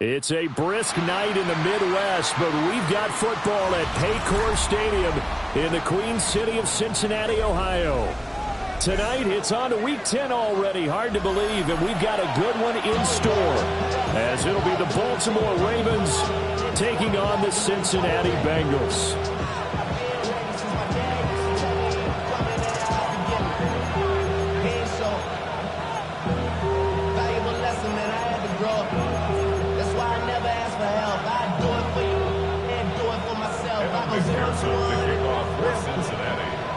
It's a brisk night in the Midwest, but we've got football at Paycor Stadium in the Queen City of Cincinnati, Ohio. Tonight, it's on to Week 10 already. Hard to believe, and we've got a good one in store, as it'll be the Baltimore Ravens taking on the Cincinnati Bengals.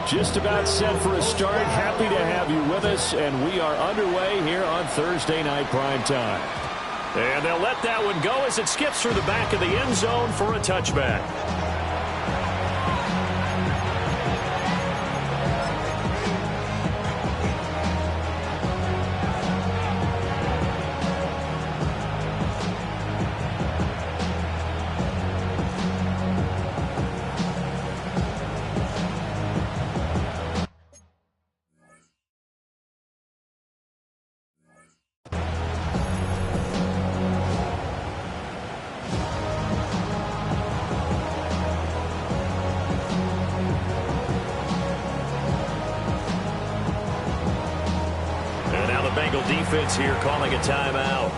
Just about set for a start. Happy to have you with us, and we are underway here on Thursday Night Prime Time. And they'll let that one go as it skips through the back of the end zone for a touchback. Defense here calling a timeout.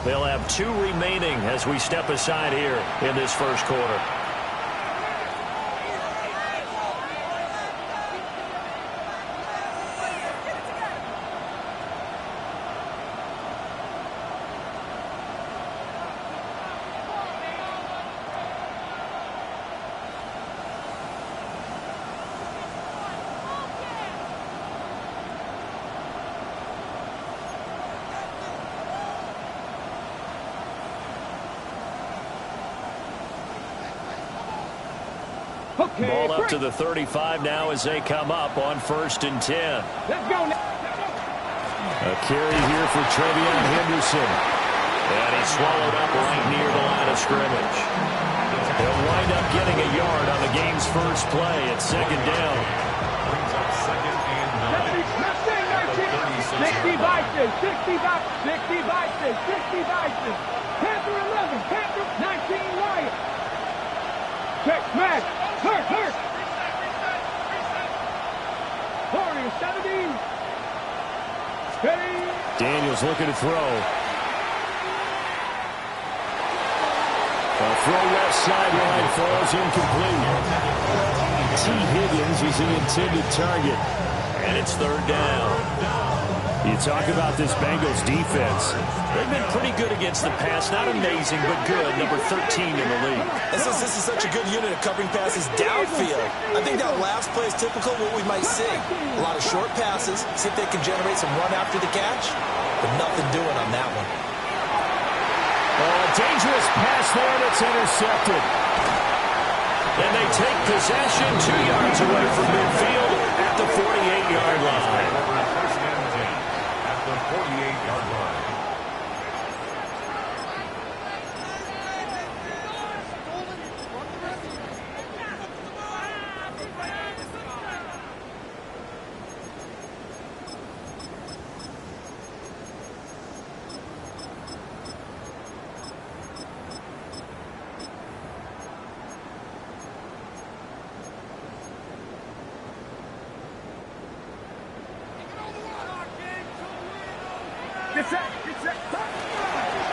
They'll have 2 remaining as we step aside here in this first quarter. Ball up to the 35 now as they come up on 1st and 10. Let's go now. A carry here for Trevion Henderson. And he's swallowed up right near the line of scrimmage. He'll wind up getting a yard on the game's first play at 2nd down. Brings up 2nd and 9. 60 Vikings, 60 Vikings, 60 Vikings. Panther 11, Panther 19 Lions. Check, smash. Hurt. 40, 70. Steady. Daniels looking to throw. A throw left sideline falls incomplete. T. Higgins is the intended target. And it's 3rd down. You talk about this Bengals defense. They've been pretty good against the pass. Not amazing, but good. Number 13 in the league. This is such a good unit of covering passes downfield. I think that last play is typical of what we might see. A lot of short passes. See if they can generate some run after the catch. But nothing doing on that one. Oh, a dangerous pass there that's intercepted. And they take possession 2 yards away from midfield at the 48-yard line. 48-yard line.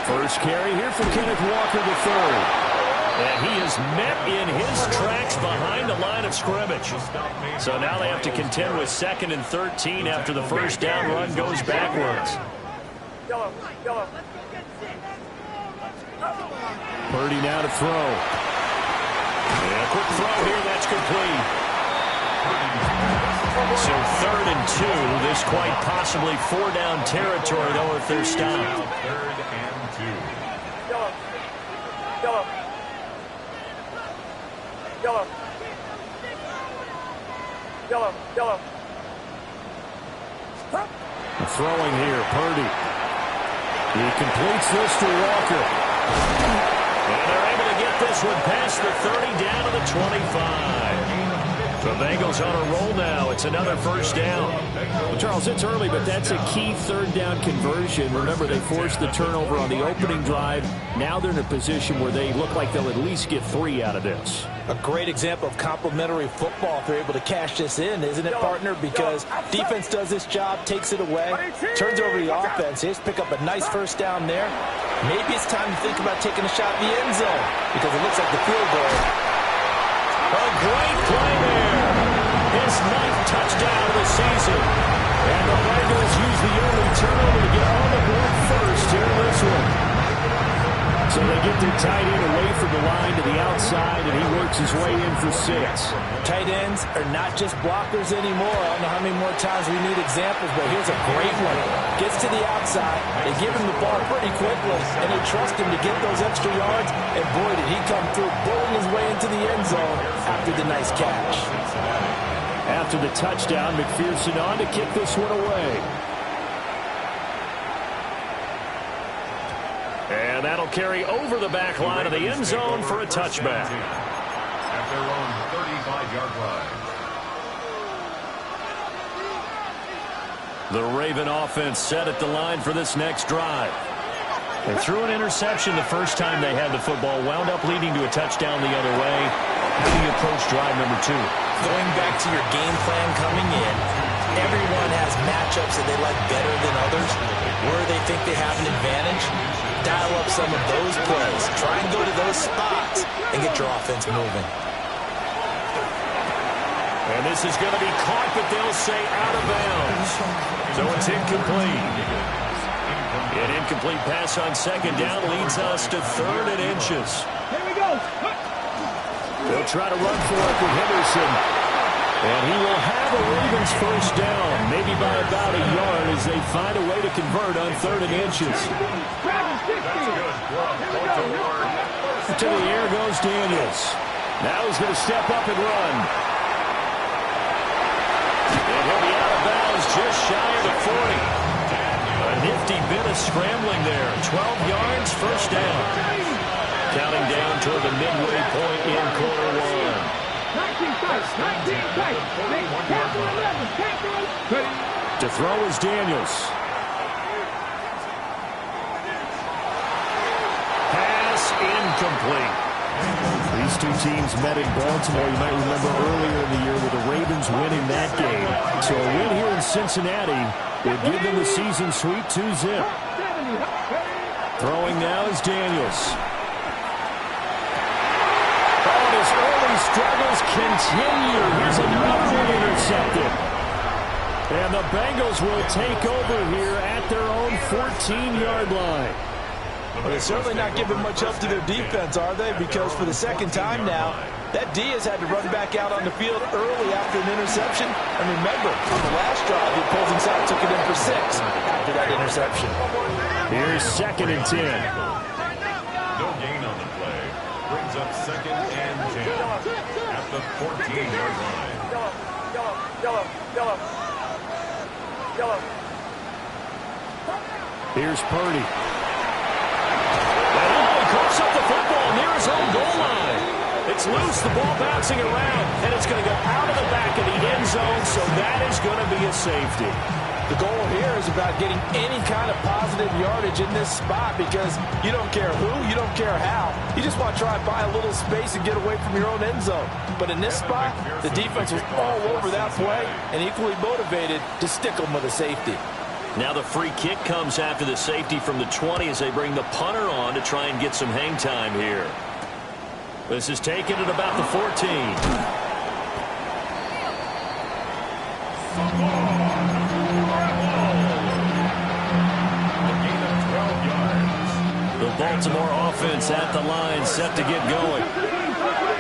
First carry here for Kenneth Walker III. And he is met in his tracks behind the line of scrimmage. So now they have to contend with 2nd and 13 after the first down run goes backwards. Purdy now to throw. And a quick throw here, that's complete. So 3rd and 2. This quite possibly 4-down territory, though, if they're stopped. 3rd and 2. Throwing here, Purdy. He completes this to Walker. And they're able to get this one past the 30 down to the 25. The Bengals on a roll now. It's another first down. Well, Charles, it's early, but that's a key third down conversion. Remember, they forced the turnover on the opening drive. Now they're in a position where they look like they'll at least get 3 out of this. A great example of complementary football if they're able to cash this in, isn't it, partner? Because defense does this job, takes it away, turns over the offense. They just pick up a nice first down there. Maybe it's time to think about taking a shot in the end zone because it looks like the field goal. A great play there. His 9th touchdown of the season. And the Bengals use the early turnover to get on the board first here in this one. So they get their tight end away from the line to the outside, and he works his way in for 6. Tight ends are not just blockers anymore. I don't know how many more times we need examples, but here's a great one. Gets to the outside, they give him the ball pretty quickly, and they trust him to get those extra yards, and boy, did he come through, bulling his way into the end zone after the nice catch. After the touchdown, McPherson on to kick this one away. And that'll carry over the back line of the end zone for a touchback. At their own 35-yard line. The Raven offense set at the line for this next drive. They threw an interception the first time they had the football, wound up leading to a touchdown the other way. How do you approach drive number 2? Going back to your game plan coming in, everyone has matchups that they like better than others, where they think they have an advantage. Dial up some of those plays. Try and go to those spots and get your offense moving. And this is going to be caught, but they'll say out of bounds. So it's incomplete. An incomplete pass on second down leads us to 3rd and inches. Here we go. They'll try to run for it with Henderson. And he will have a Ravens first down, maybe by about a yard as they find a way to convert on 3rd and inches. To the air goes Daniels. Now he's going to step up and run. And he'll be out of bounds just shy of the 40. A nifty bit of scrambling there. 12 yards, first down. Counting down toward the midway point in quarter 1. 19 tight, 19 tight. Panther 11, Panther 11. To throw is Daniels. Pass incomplete. These two teams met in Baltimore. You might remember earlier in the year with the Ravens winning that game. So a win here in Cincinnati would give them the season sweep 2-zip. Throwing now is Daniels. His early struggles continue. Here's another one intercepted. And the Bengals will take over here at their own 14-yard line. Well, they're certainly not giving much help to their defense, are they? Because for the second time now, that D has had to run back out on the field early after an interception. And remember, on the last drive, the opposing side took it in for 6 after that interception. Here's 2nd and 10. No gain on the play. Brings up 2nd and 10 at the 14-yard line. Here's Purdy. And he coughs up the football near his own goal line. It's loose, the ball bouncing around, and it's going to go out of the back of the end zone, so that is going to be a safety. The goal here is about getting any kind of positive yardage in this spot because you don't care who, you don't care how. You just want to try and buy a little space and get away from your own end zone. But in this spot, the defense was all over that play and equally motivated to stick them with a safety. Now the free kick comes after the safety from the 20 as they bring the punter on to try and get some hang time here. This is taken at about the 14. The Baltimore offense at the line, set to get going.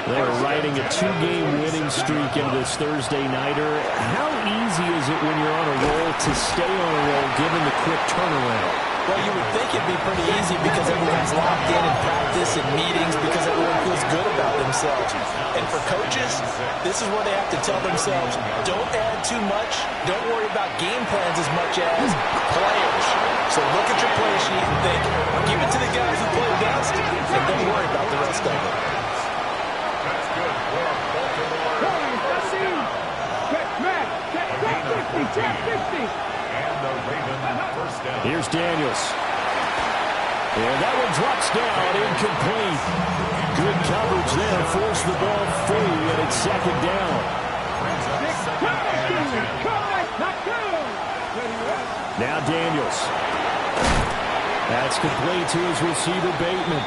They are riding a 2-game winning streak into this Thursday nighter. How easy is it when you're on a roll to stay on a roll given the quick turnaround? Well, you would think it'd be pretty easy because everyone's locked in practice and meetings because everyone feels good about themselves. And for coaches, this is where they have to tell themselves, don't add too much, don't worry about game plans as much as players. So look at your play sheet and think, give it to the guys who play best, and don't worry about the rest of it. That's good for Baltimore. And the Raven first down. Here's Daniels. And that one drops down, incomplete. Good coverage there, forced the ball free, and it's second down. Now Daniels. That's complete to his receiver, Bateman.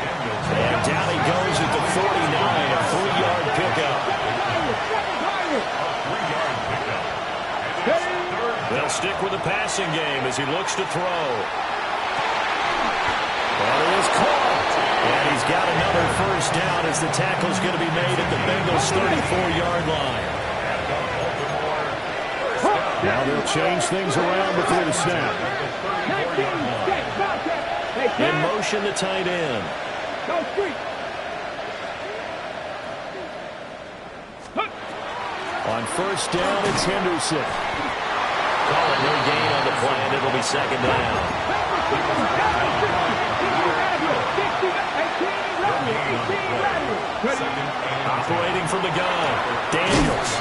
And down he goes at the 49, a 3-yard pickup. They'll stick with the passing game as he looks to throw. And it is caught. And he's got another first down as the tackle's going to be made at the Bengals' 34-yard line. Now they'll change things around before the snap. In motion, the tight end. On first down, it's Henderson. Calling no gain on the play, and it'll be second down. Operating from the gun, Daniels.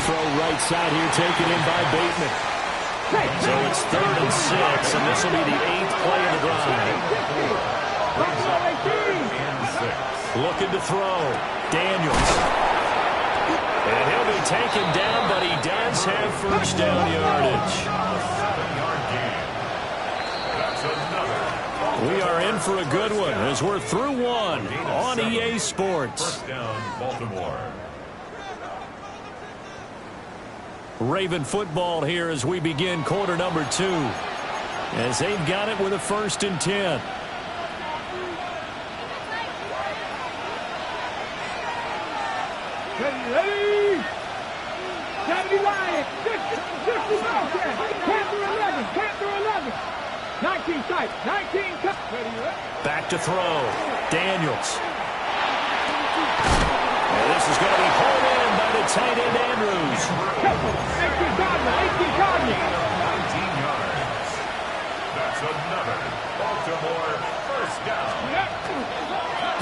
Throw right side here, taken in by Bateman. So it's 3rd and 6, and this will be the 8th play of the drive. Looking to throw, Daniels. And he'll be taken down, but he does have first down yardage. We are in for a good one as we're through one on EA Sports. First down, Baltimore. Raven football here as we begin quarter number 2. As they've got it with a 1st and 10. Ready? 70 Lions, 50 Bobcats, Panther 11, 19 tight, 19 cut. Back to throw, Daniels. And this is going to be pulled in by the tight end Andrews. 18 Gardner. 19 yards. That's another Baltimore first down.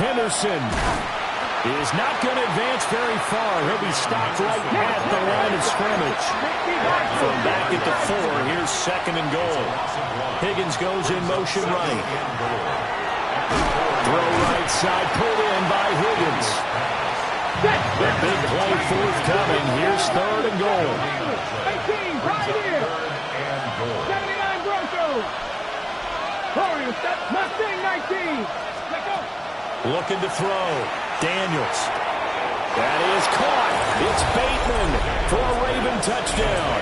Henderson is not going to advance very far. He'll be stopped right at the line of scrimmage. From back at the 4, here's 2nd and goal. Higgins goes in motion right. Throw right side, pulled in by Higgins. The big play forthcoming. Here's 3rd and goal. 18, right here. 79 Broncos. Warriors, that's Mustang 19. Let go. Looking to throw. Daniels. That is caught. It's Bateman for a Raven touchdown.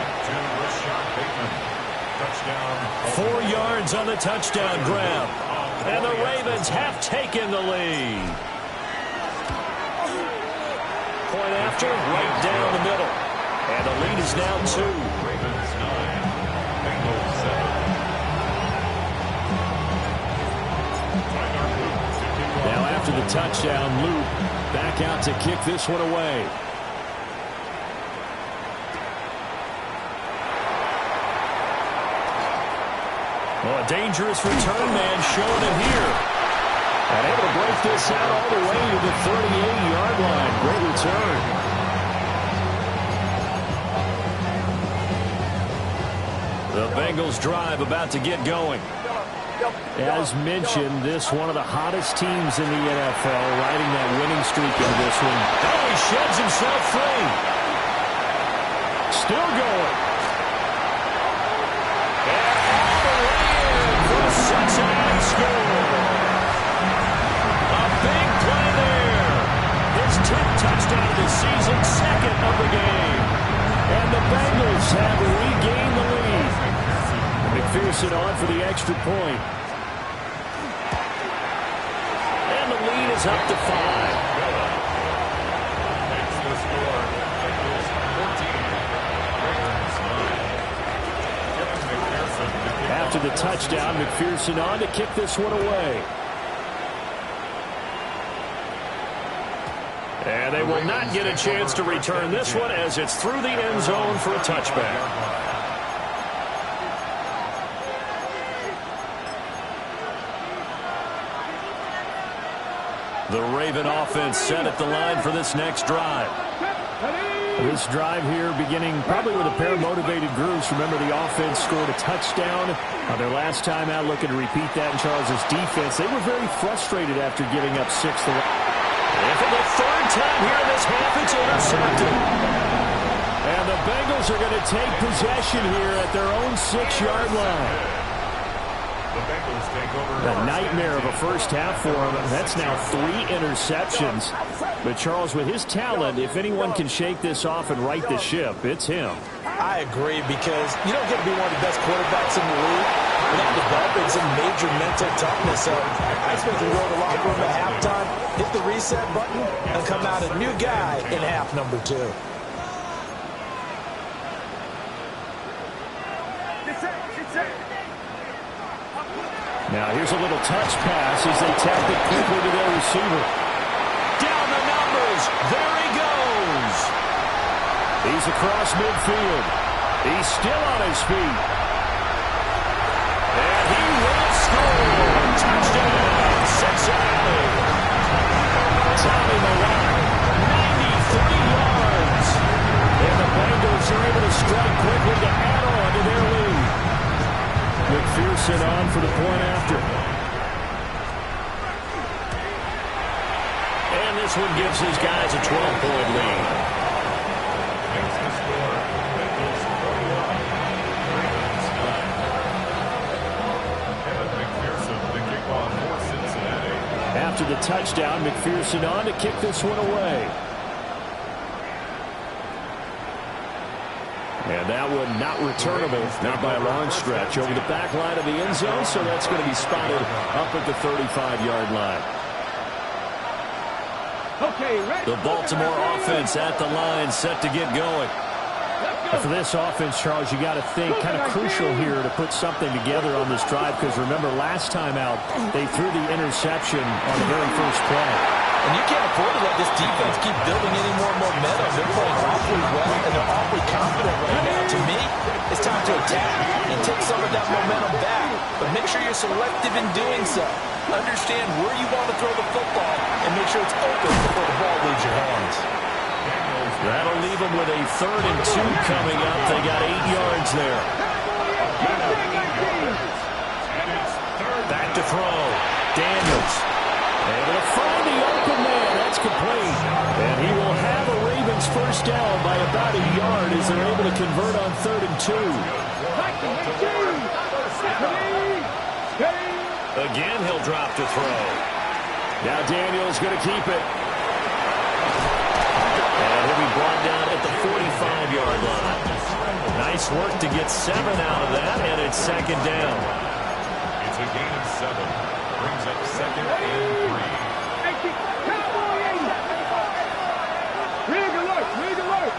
4 yards on the touchdown grab. And the Ravens have taken the lead. Point after, right down the middle. And the lead is now 2. Ravens 9, Bengals 7. Now after the touchdown, Luke back out to kick this one away. Well, a dangerous return man showing it here. And able to break this out all the way to the 38-yard line. Great return. The Bengals drive about to get going. As mentioned, this one of the hottest teams in the NFL, riding that winning streak into this one. Oh, he sheds himself free. Still going. And all the way in for a Cincinnati score. A big play there. His 10th touchdown of the season, 2nd of the game. And the Bengals have regained the lead. McPherson on for the extra point. And the lead is up to 5. Makes the score. Bengals 14. After the touchdown, McPherson on to kick this one away. And they will not get a chance to return this one as it's through the end zone for a touchback. The Raven offense set at the line for this next drive. This drive here beginning probably with a pair of motivated groups. Remember, the offense scored a touchdown on their last time out, looking to repeat that in Charles's defense. They were very frustrated after giving up 6. And for the third time here in this half, it's intercepted. And the Bengals are going to take possession here at their own 6-yard line. A nightmare of a first half for him. That's now 3 interceptions. But Charles, with his talent, if anyone can shake this off and right the ship, it's him. I agree, because you don't get to be one of the best quarterbacks in the league without developing some major mental toughness. So I expect to go to the locker room at halftime, hit the reset button, and come out a new guy in half number 2. Now here's a little touch pass as they tap it quickly to their receiver. Down the numbers. There he goes. He's across midfield. He's still on his feet. And he will score. Touchdown, Cincinnati. Tommy Milano, 93 yards. And the Bengals are able to strike quickly to add on to their lead. McPherson on for the point after. And this one gives his guys a 12-point lead. After the touchdown, McPherson on to kick this one away. And that one not returnable, not by a long stretch, over the back line of the end zone, so that's going to be spotted up at the 35-yard line. The Baltimore offense at the line, set to get going. And for this offense, Charles, you got to think kind of crucial here to put something together on this drive, because remember, last time out, they threw the interception on the very first play. And you can't afford to let this defense keep building any more momentum. They're playing awfully well, and they're awfully confident right now. To me, it's time to attack and take some of that momentum back. But make sure you're selective in doing so. Understand where you want to throw the football and make sure it's open before the ball leaves your hands. That'll leave them with a 3rd and 2 coming up. They got 8 yards there. Back to throw. Daniels able to find the open man. That's complete. And he will have a Ravens first down by about a yard as they're able to convert on 3rd and 2. Again, he'll drop to throw. Now Daniels going to keep it. And he'll be brought down at the 45-yard line. Nice work to get 7 out of that, and it's 2nd down. It's a gain of 7. Brings up 2nd and 3. Rig alert!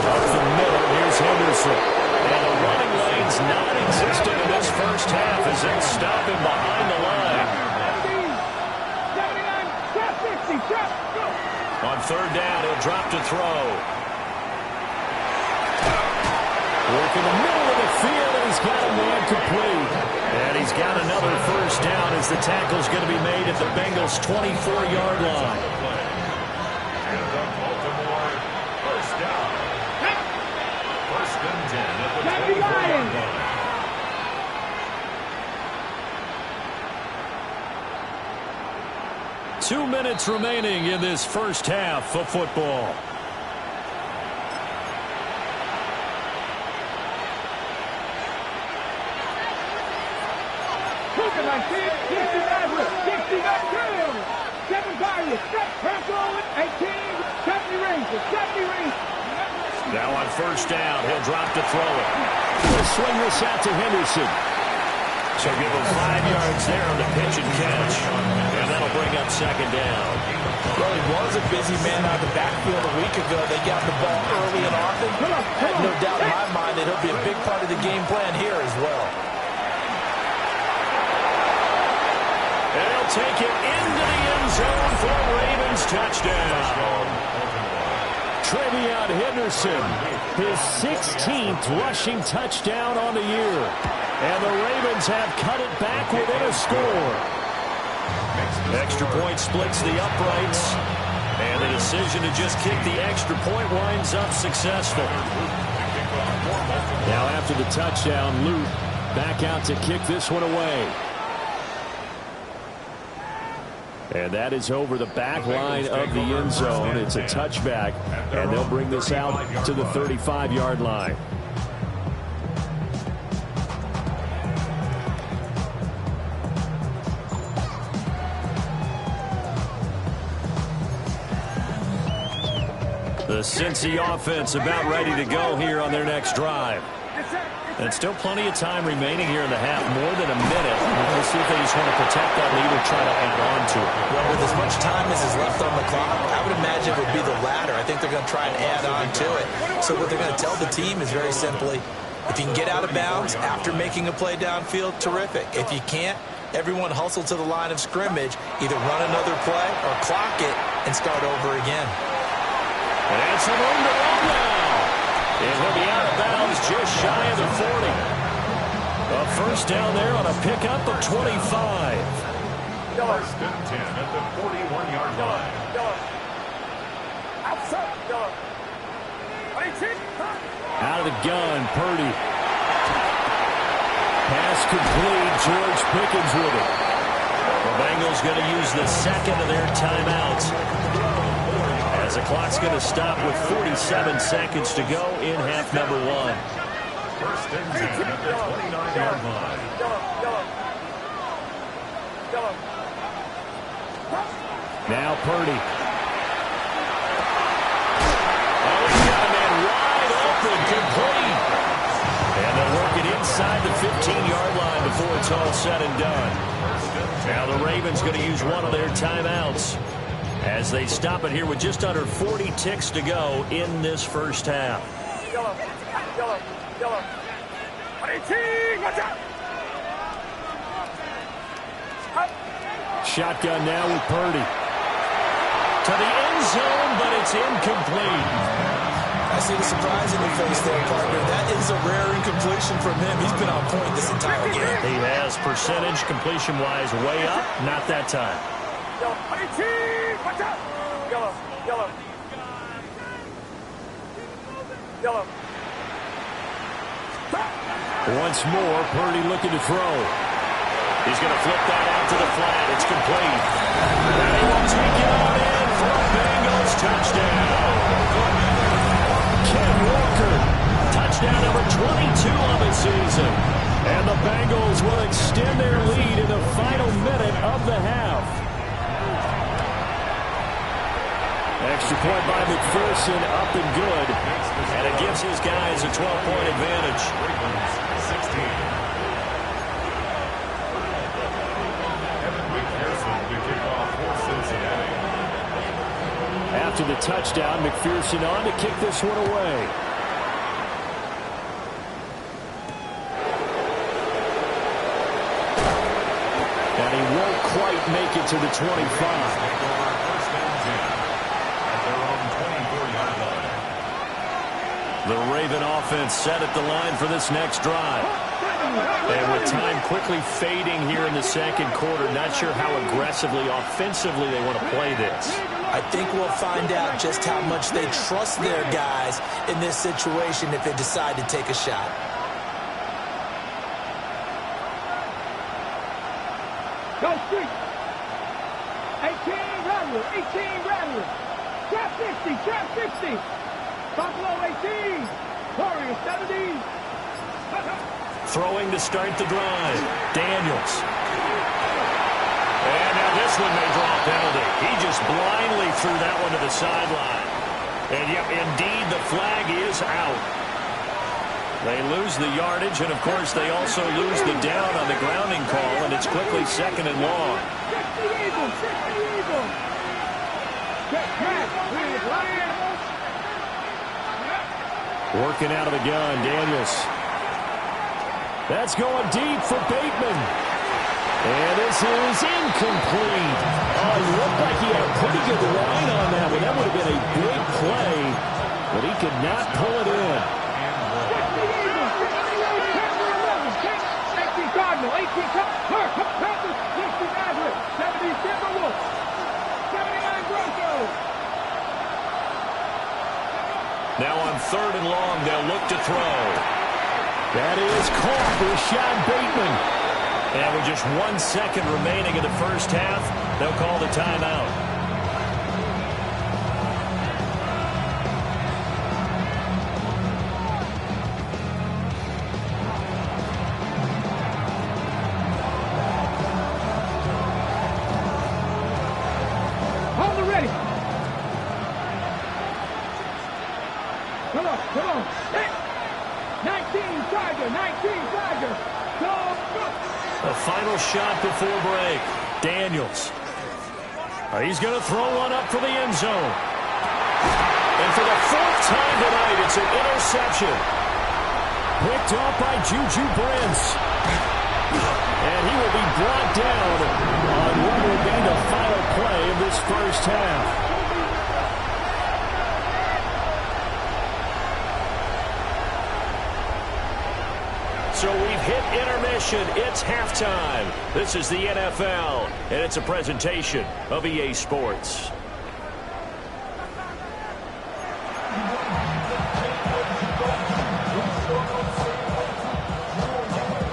Up the middle, here's Henderson. And the running lane's non-existent in this first half as they stop him behind the line. On 3rd down, he'll drop to throw. Work in the middle of the field, and he's got a man complete. And he's got another first down as the tackle's going to be made at the Bengals' 24-yard line. And the Baltimore first down. 1st and 10 at the 24-yard line. Two minutes remaining in this first half of football. Now on 1st down, he'll drop to throw it. He'll swing this out to Henderson. So give him 5 yards there on the pitch and catch. And that'll bring up 2nd down. Well, he was a busy man out of the backfield a week ago. They got the ball early and often. I have no doubt in my mind that he'll be a big part of the game plan here as well. And he'll take it into the end zone for a Ravens touchdown. TreVeyon Henderson, his 16th rushing touchdown on the year. And the Ravens have cut it back within a score. Extra point splits the uprights. And the decision to just kick the extra point winds up successful. Now after the touchdown, Luke back out to kick this one away. And that is over the back line of the end zone. It's a touchback, and they'll bring this out to the 35-yard line. The Cincy offense about ready to go here on their next drive. And still plenty of time remaining here in the half, more than a minute. We'll see if they just want to protect that lead or try to add on to it. Well, with as much time as is left on the clock, I would imagine it would be the latter. I think they're going to try and add on to it. So what they're going to tell the team is very simply, if you can get out of bounds after making a play downfield, terrific. If you can't, everyone hustle to the line of scrimmage, either run another play or clock it and start over again. And some room to run now. And he'll be out of bounds just shy of the 40. A first down there on a pickup of 25. First and 10 at the 41-yard line. Out of the gun, Purdy. Pass complete, George Pickens with it. The Bengals going to use the second of their timeouts, as the clock's going to stop with 47 seconds to go in half number one. First and 10 at the 29-yard line. Now Purdy. Oh, he's got a man wide open, complete. And they'll work it inside the 15-yard line before it's all said and done. Now the Ravens going to use one of their timeouts as they stop it here with just under 40 ticks to go in this first half. Shotgun now with Purdy. To the end zone, but it's incomplete. I see the surprise in your face there, partner. That is a rare incompletion from him. He's been on point this entire game. He has percentage completion-wise way up. Not that time. Once more, Purdy looking to throw. He's going to flip that out to the flat. It's complete. And he will take it on in for a Bengals touchdown. Ken Walker, touchdown number 22 on the season. And the Bengals will extend their lead in the final minute of the half. Extra point by McPherson, up and good. And it gives his guys a 12-point advantage. 16. Evan McPherson to kick off for Cincinnati. After the touchdown, McPherson on to kick this one away. And he won't quite make it to the 25. The Raven offense set at the line for this next drive. And with time quickly fading here in the second quarter, not sure how aggressively, offensively they want to play this. I think we'll find out just how much they trust their guys in this situation if they decide to take a shot. Go street. 18 Rattler, 18 Rattler. Trap 60, trap 60. Buffalo 18. Warriors 70. Throwing to start the drive. Daniels. And now this one may draw a penalty. He just blindly threw that one to the sideline. And yep, indeed, the flag is out. They lose the yardage, and of course they also lose the down on the grounding call, and it's quickly second and long. 60 Eagles, 60 Eagles. Check back. Working out of the gun, Daniels. That's going deep for Bateman. And this is incomplete. Oh, it looked like he had a pretty good line on that one. That would have been a big play, but he could not pull it in. 18 Cardinal, 18 Panthers, 60 Maverick, 70 3rd and long. They'll look to throw. That is caught with Rashad Bateman. And with just 1 second remaining in the first half, they'll call the timeout. Shot before break. Daniels. He's going to throw one up for the end zone. And for the 4th time tonight, it's an interception. Picked off by Juju Brents. And he will be brought down on what will be the final play of this first half. So we've hit intermission. It's halftime. This is the NFL, and it's a presentation of EA Sports.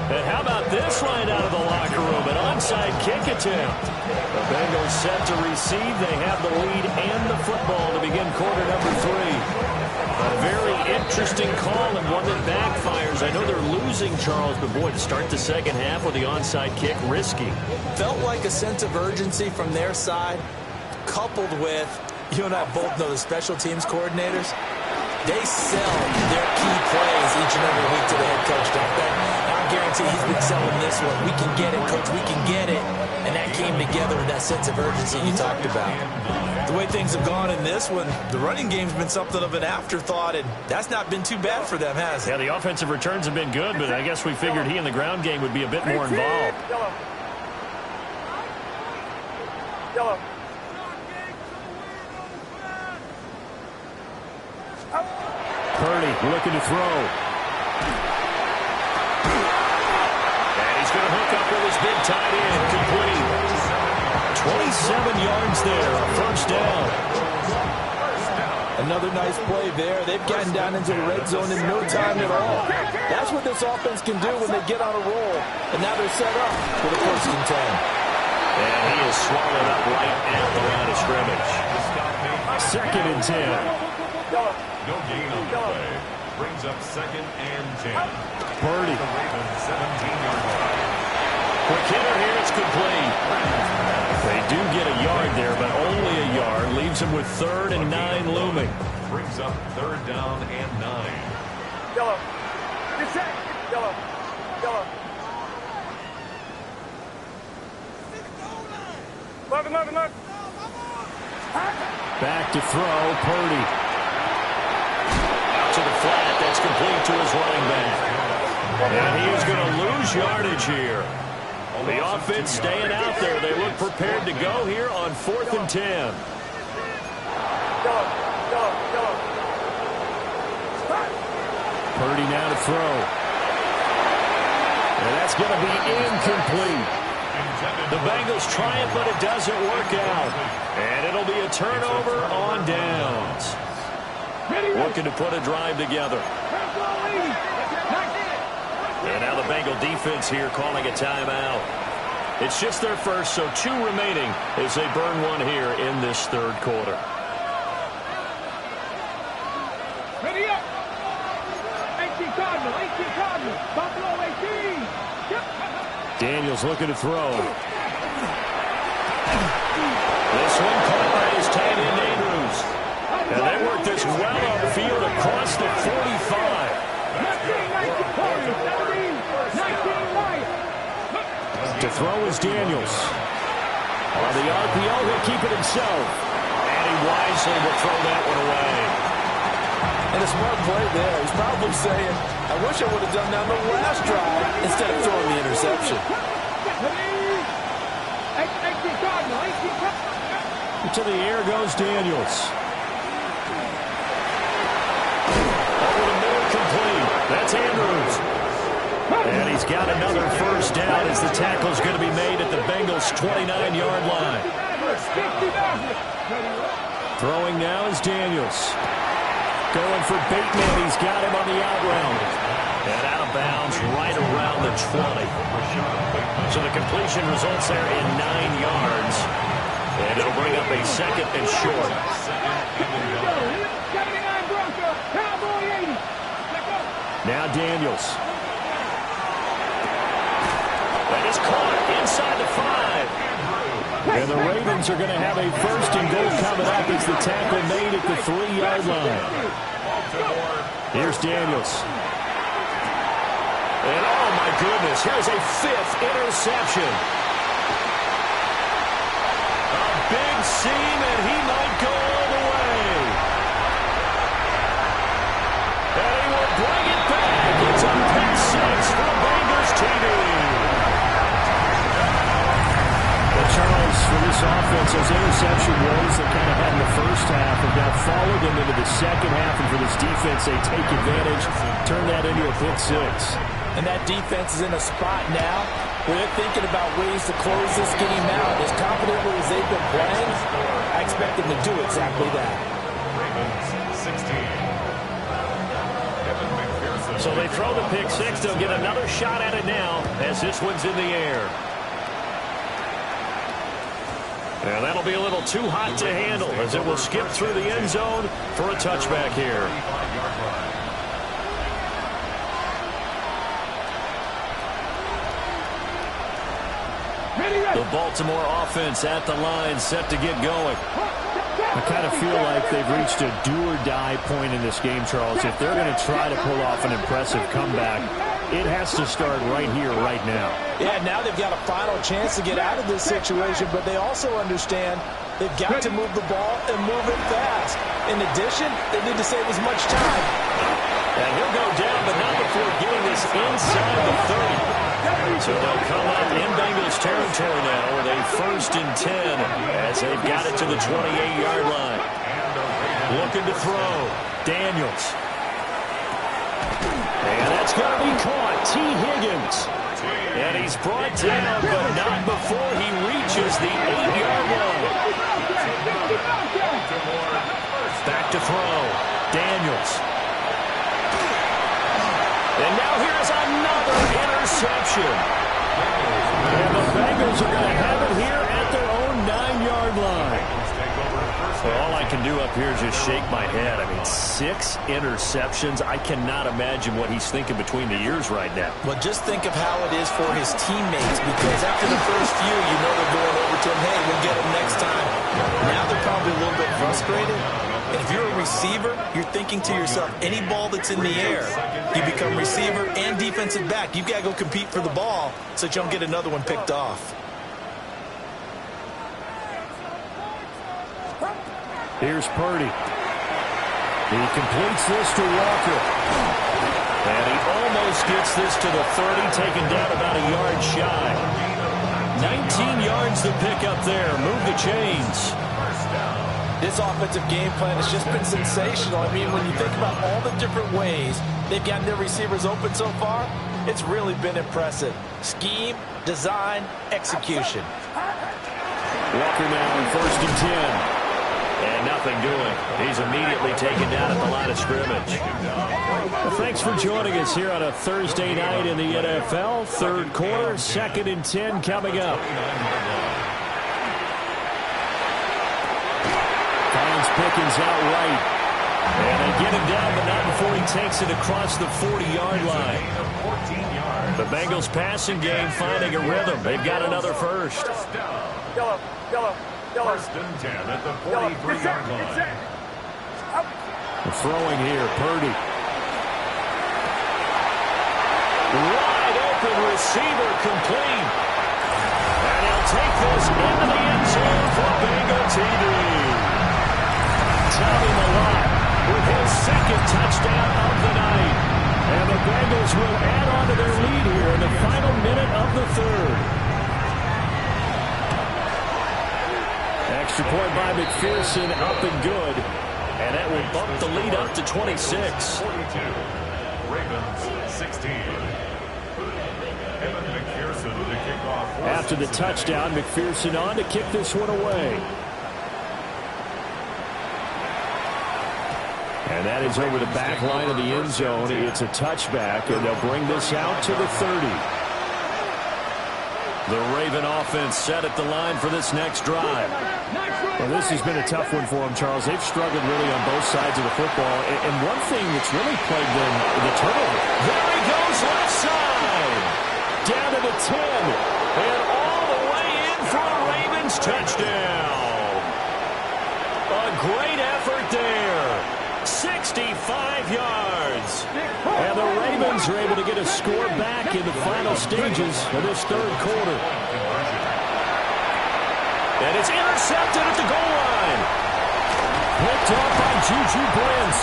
And how about this line out of the locker room? An onside kick attempt. The Bengals set to receive. They have the lead and the football to begin quarter number 3. A very interesting call and one that backfires. I know they're losing, Charles, but boy, to start the second half with the onside kick, risky. Felt like a sense of urgency from their side, coupled with, you and I both know the special teams coordinators, they sell their key plays each and every week to the head coach, don't they? I guarantee he's been selling this one. We can get it, coach, we can get it. And that came together with that sense of urgency you talked about. The way things have gone in this one, the running game's been something of an afterthought, and that's not been too bad for them, has it? Yeah, the offensive returns have been good, but I guess we figured he in the ground game would be a bit more involved. Yellow. Purdy looking to throw. And he's going to hook up with his big tight end, complete. 27 yards there, a first down. Another nice play there. They've gotten down into the red zone in no time at all. That's what this offense can do when they get on a roll. And now they're set up for the 1st and 10. And he is swallowed up right at the line of scrimmage. 2nd and 10. No gain on the play. Brings up 2nd and 10. Purdy. The Ravens 17-yard line. Quick hitter here, it's complete. They do get a yard there, but only a yard. Leaves them with 3rd and 9 looming. Brings up 3rd down and 9. Yellow. Get set. Yellow. Yellow. Look. Back to throw, Purdy. Out to the flat, that's complete to his running back. And he is going to lose yardage here. The offense staying out there. They look prepared to go here on 4th and 10. Purdy now to throw. And that's going to be incomplete. The Bengals try it, but it doesn't work out. And it'll be a turnover on downs. Looking to put a drive together. And now the Bengal defense here calling a timeout. It's just their first, so 2 remaining as they burn one here in this 3rd quarter. Ready up. 18 Cardinal. Buffalo 18. Daniels looking to throw. This one caught by his tight end Andrews. And they work this well on the field across the 45. To throw is Daniels. On the RPO, he'll keep it himself. And he wisely will throw that one away. And a smart play there. He's probably saying, I wish I would have done that on the last drive instead of throwing the interception. To the air goes Daniels. Over the middle, complete. That's Andrews. And he's got another first down as the tackle's going to be made at the Bengals' 29-yard line. Throwing now is Daniels. Going for Bateman. He's got him on the out route. And out of bounds right around the 20. So the completion results there in 9 yards. And it'll bring up a second and short. 79 Bronco, Cowboy 80. Now Daniels. That is caught inside the 5. And the Ravens are going to have a first and goal coming up as the tackle made at the 3-yard line. Here's Daniels. And oh my goodness, here's a 5th interception. A big seam and he might go all the way. And he will bring it back. It's a pick 6 for Bengals TV. Charles, for this offense, those interception woes that kind of had in the first half have now followed them into the second half, and for this defense, they take advantage, turn that into a pick 6. And that defense is in a spot now where they're thinking about ways to close this game out. As confidently as they've been playing, I expect them to do exactly that. So they throw the pick 6. They'll get another shot at it now as this one's in the air. And that'll be a little too hot to handle as it will skip through the end zone for a touchback here. The Baltimore offense at the line set to get going. I kind of feel like they've reached a do-or-die point in this game, Charles. If they're going to try to pull off an impressive comeback, it has to start right here, right now. Yeah, now they've got a final chance to get out of this situation, but they also understand they've got to move the ball and move it fast. In addition, they need to save as much time. And he'll go down, but not before getting this inside the 30. So they'll come up in Bengals territory now with a 1st and 10 as they've got it to the 28-yard line. Looking to throw. Daniels. And that's going to be caught. T. Higgins. And he's brought down, but not before he reaches the 8-yard line. Back to throw. Daniels. And now here's another interception. And the Bengals are going to have it here at their own 9-yard line. Well, all I can do up here is just shake my head. I mean, 6 interceptions. I cannot imagine what he's thinking between the ears right now. Well, just think of how it is for his teammates, because after the first few, you know they're going over to him, hey, we'll get him next time. Now they're probably a little bit frustrated. And if you're a receiver, you're thinking to yourself, any ball that's in the air, you become receiver and defensive back. You've got to go compete for the ball so that you don't get another one picked off. Here's Purdy. He completes this to Walker. And he almost gets this to the 30, taken down about a yard shy. 19 yards to pick up there. Move the chains. This offensive game plan has just been sensational. I mean, when you think about all the different ways they've gotten their receivers open so far, it's really been impressive. Scheme, design, execution. Walker now in 1st and 10. And nothing doing. He's immediately taken down at the line of scrimmage. Well, thanks for joining us here on a Thursday night in the NFL. 3rd quarter, 2nd and 10 coming up. Finds Pickens out right. And they get him down, but not before he takes it across the 40-yard line. The Bengals passing game finding a rhythm. They've got another first. Yellow. 1st and 10 at the 43-yard line. Throwing here, Purdy. Wide open receiver complete. And he'll take this into the end zone for Bengal TV. Tommy Millott with his 2nd touchdown of the night. And the Bengals will add on to their lead here in the final minute of the 3rd. Extra point by McPherson, up and good. And that will bump the lead up to 26. 42. Ravens 16. Evan McPherson to kick off. After the touchdown, McPherson on to kick this one away. And that is over the back line of the end zone. It's a touchback, and they'll bring this out to the 30. The Raven offense set at the line for this next drive. Well, this has been a tough one for them, Charles. They've struggled really on both sides of the football. And one thing that's really plagued them, the turnover. There he goes, left side. Down to the 10. And all the way in for a Ravens touchdown. A great effort there. 65 yards. And the Ravens are able to get a score back in the final stages of this third quarter. And it's intercepted at the goal line. Picked off by Juju Brents.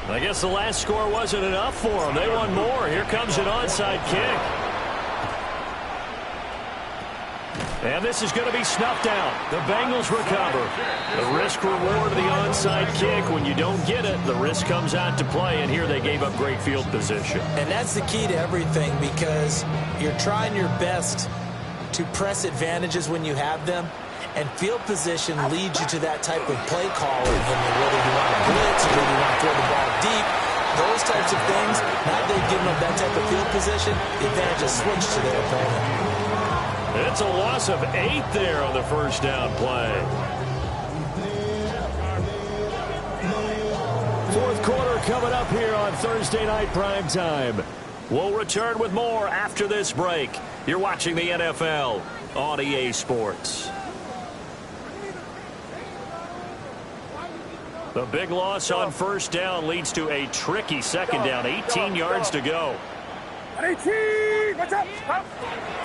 I guess the last score wasn't enough for them. They want more. Here comes an onside kick. And this is going to be snuffed out. The Bengals recover. The risk-reward of the onside kick. When you don't get it, the risk comes out to play, and here they gave up great field position. And that's the key to everything, because you're trying your best to press advantages when you have them, and field position leads you to that type of play calling. Whether you want to blitz, whether you want to throw the ball deep, those types of things. Now they've given up that type of field position, the advantage is switched to their opponent. It's a loss of 8 there on the first down play. Fourth quarter coming up here on Thursday Night Primetime. We'll return with more after this break. You're watching the NFL on EA Sports. The big loss on first down leads to a tricky second down. 18 yards to go.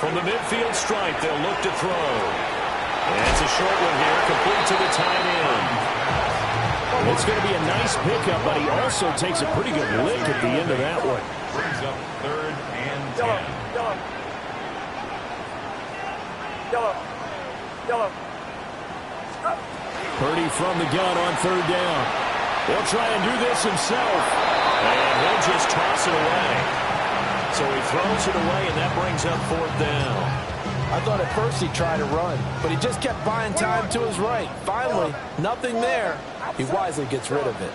From the midfield stripe, they'll look to throw. And it's a short one here, complete to the tight end. It's going to be a nice pickup, but he also takes a pretty good lick at the end of that one. Brings up 3rd and 10. Purdy from the gun on third down. He'll try and do this himself. And he'll just toss it away. So he throws it away, and that brings up 4th down. I thought at first he'd try to run, but he just kept buying time to his right. Finally, nothing there. He wisely gets rid of it.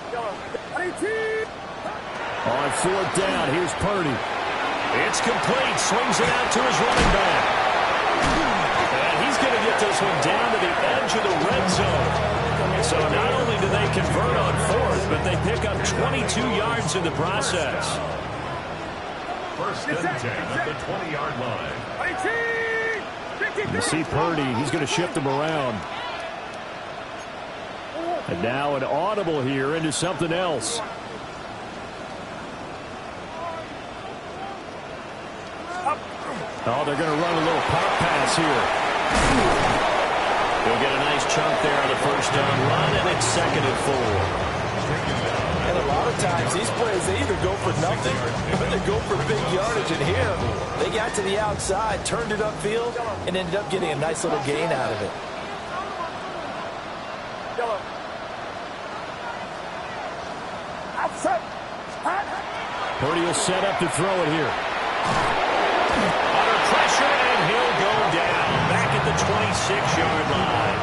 On 4th down, here's Purdy. It's complete. Swings it out to his running back. And he's going to get this one down to the edge of the red zone. So not only do they convert on 4th, but they pick up 22 yards in the process. 1st and 10 at the 20-yard line. You see Purdy, he's going to shift him around. And now an audible here into something else. Oh, they're going to run a little pop pass here. They'll get a nice chunk there on the first down run, and it's 2nd and 4. And a lot of times, these plays, they either go for nothing or they go for big yardage. And here, they got to the outside, turned it upfield, and ended up getting a nice little gain out of it. Purdy will set up to throw it here. Under pressure, and he'll go down back at the 26-yard line.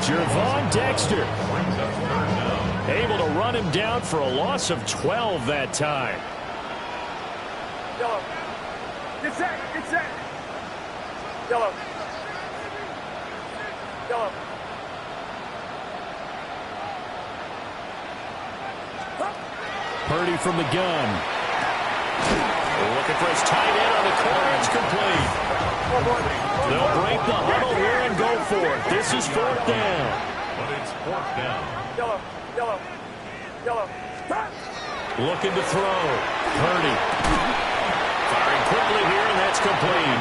Gervon Dexter able to run him down for a loss of 12 that time. Get set. Yellow. Purdy from the gun. Looking for his tight end on the corner. It's complete. They'll break the huddle here and go for it. This is 4th down. But it's 4th down. Yellow. Looking to throw. Purdy. Firing quickly here, and that's complete.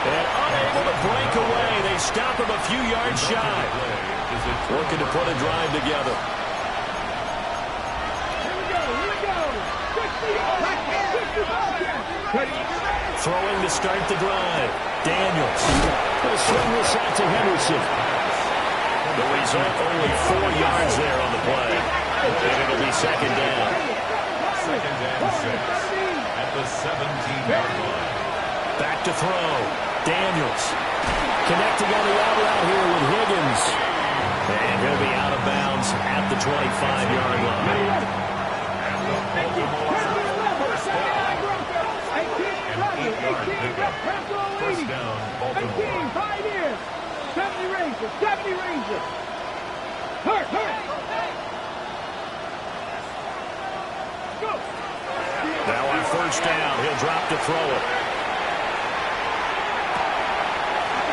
And unable to break away. They stop him a few yards shy. Looking to put a drive together. Throwing to start the drive. Daniels. Will swing this out to Henderson. The result, only 4 yards there on the play. And it'll be 2nd down. 2nd and 6. at the 17-yard line. Back to throw. Daniels connecting on the out route here with Higgins. And he'll be out of bounds at the 25-yard line. And the Baltimore first down. An 8-yard pickup. First down, Baltimore. 18, 5 years. 70 Rangers, 70 Rangers. Hurt. Go. Now on first down, he'll drop to throw it.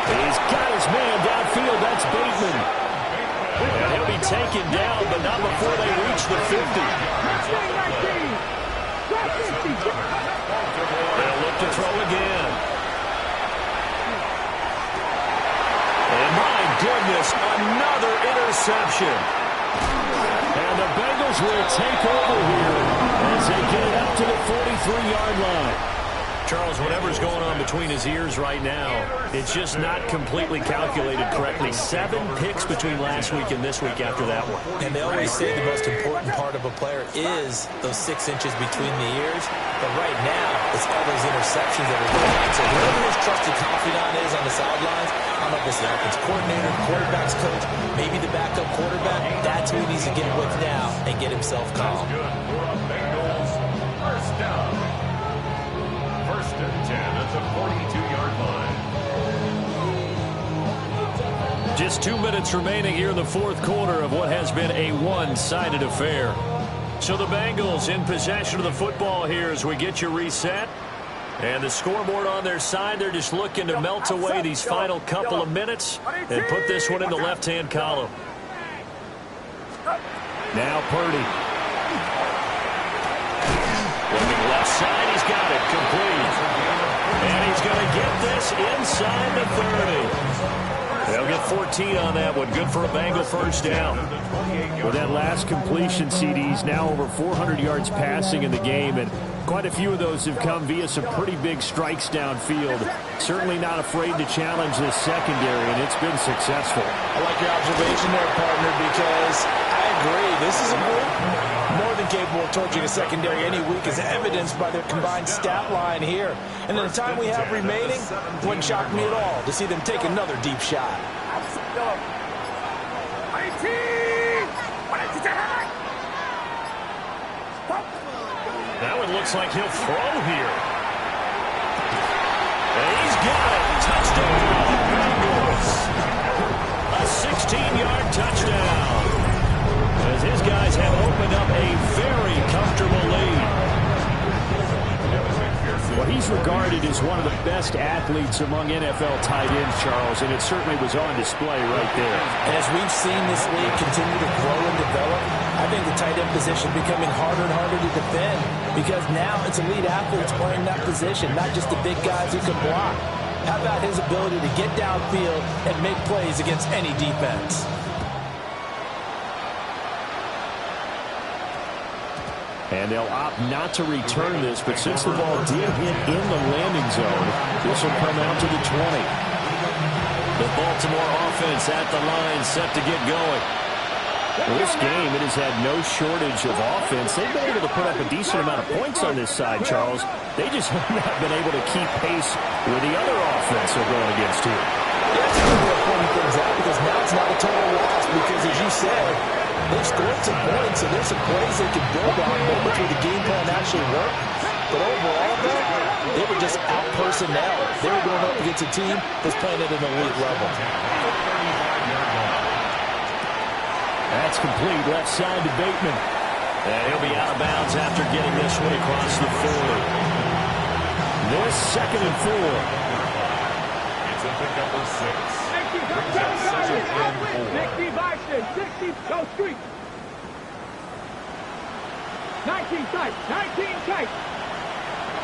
He's got his man downfield. That's Bateman. And he'll be taken down, but not before they reach the 50. 19. Drop 50. They'll look to throw again. And my goodness, another interception. And the Bengals will take over here as they get it up to the 43-yard line. Charles, whatever's going on between his ears right now, it's just not completely calculated correctly. 7 picks between last week and this week after that one. And they always say the most important part of a player is those 6 inches between the ears. But right now, it's all those interceptions that are going on. So whoever his trusted confidant is on the sidelines, I don't know if it's the offense coordinator, quarterback's coach, maybe the backup quarterback, that's who he needs to get with now and get himself calm. Good for the Bengals. First down. First and 10 at the 42-yard line. Just 2 minutes remaining here in the fourth quarter of what has been a one-sided affair. So the Bengals in possession of the football here as we get you reset. And the scoreboard on their side, they're just looking to melt away these final couple of minutes and put this one in the left-hand column. Now Purdy. Looking left side, he's got it complete. And he's going to get this inside the 30. They'll get 14 on that one. Good for a Bengal first down. With that last completion, CD's now over 400 yards passing in the game, and quite a few of those have come via some pretty big strikes downfield. Certainly not afraid to challenge this secondary, and it's been successful. I like your observation there, partner, because I agree. This is a group more than capable of torching a secondary any week, as evidenced by their combined stat line here. And in the time we have remaining, it wouldn't shock me at all to see them take another deep shot. Now it looks like he'll throw here. And he's got it. Touchdown, Bengals. A 16-yard touchdown. As his guys have opened up a very comfortable lead. Well, he's regarded as one of the best athletes among NFL tight ends, Charles, and it certainly was on display right there. And as we've seen this league continue to grow and develop, I think the tight end position is becoming harder and harder to defend because now it's elite athletes playing that position, not just the big guys who can block. How about his ability to get downfield and make plays against any defense? And they'll opt not to return this, but since the ball did hit in the landing zone, this will come out to the 20. The Baltimore offense at the line, set to get going. Well, this game, it has had no shortage of offense. They've been able to put up a decent amount of points on this side, Charles. They just have not been able to keep pace with the other offense they're going against here. That's one way of pointing things out because now it's not a total loss because, as you said, they've scored some points, and there's some plays they can build on moments where the game plan actually worked. But overall, though, they were just out-personnel. They were going up against a team that's playing at an elite level. That's complete. Left side to Bateman. And he'll be out of bounds after getting this one across the 40. This 2nd and 4. It's a pickup of 6. 60 Bison, 60, go street. 19 tight, 19 tight.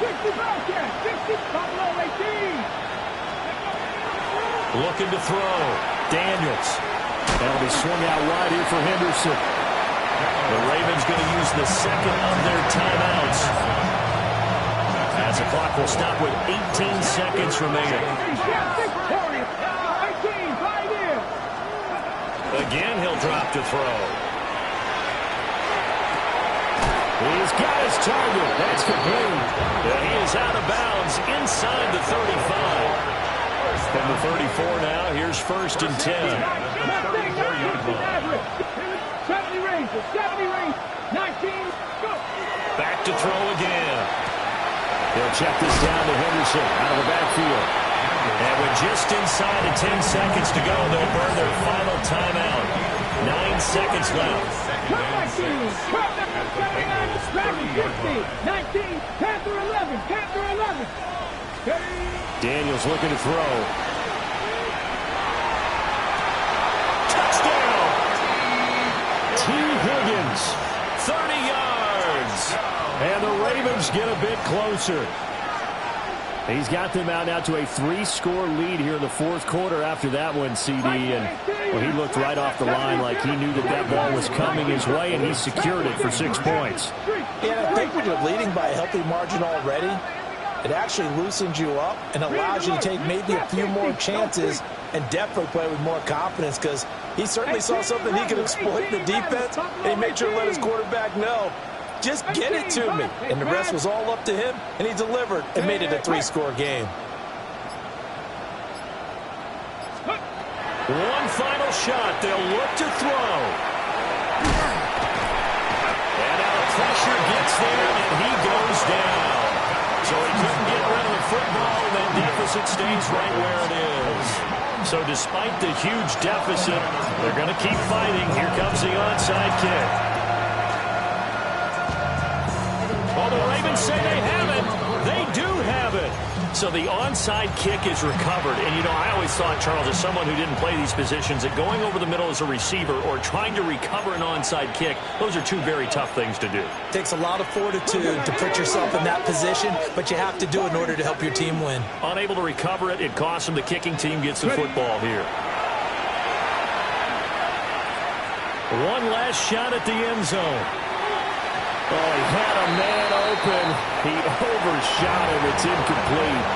60 Bison, 60, Buffalo 18. Looking to throw. Daniels. That'll be swung out wide here for Henderson. The Ravens going to use the second of their timeouts. As the clock will stop with 18 seconds remaining. Again, he'll drop to throw. He's got his target. That's complete. And he is out of bounds inside the 35. From the 34 now, here's 1st and 10. 70 range, 19, go. Back to throw again. They'll check this down to Henderson out of the backfield. And with just inside of 10 seconds to go, they'll burn their final timeout. 9 seconds left. Come back to you. Come back to 79, 50, 19, Panther 11, Panther 11. Daniels looking to throw. Touchdown! T. Higgins. 30 yards. And the Ravens get a bit closer. He's got them out now to a 3-score lead here in the 4th quarter after that one, CD. And well, he looked right off the line like he knew that ball was coming his way, and he secured it for 6 points. Yeah, I think when you're leading by a healthy margin already, it actually loosens you up and allows you to take maybe a few more chances and definitely play with more confidence, because he certainly saw something he could exploit in the defense, and he made sure to let his quarterback know, just get it to me. And the rest was all up to him, and he delivered and made it a 3-score game. One final shot. They'll look to throw. And now the pressure gets there, and he goes down. So he couldn't get rid of the football, and that deficit stays right where it is. So despite the huge deficit, they're going to keep fighting. Here comes the onside kick. Well, the Ravens say they have it. They do have it. So the onside kick is recovered. And, you know, I always thought, Charles, as someone who didn't play these positions, that going over the middle as a receiver or trying to recover an onside kick, those are two very tough things to do. It takes a lot of fortitude to put yourself in that position, but you have to do it in order to help your team win. Unable to recover it, it costs them. The kicking team gets the football here. One last shot at the end zone. Oh, he had a man open. He overshot him. It's incomplete.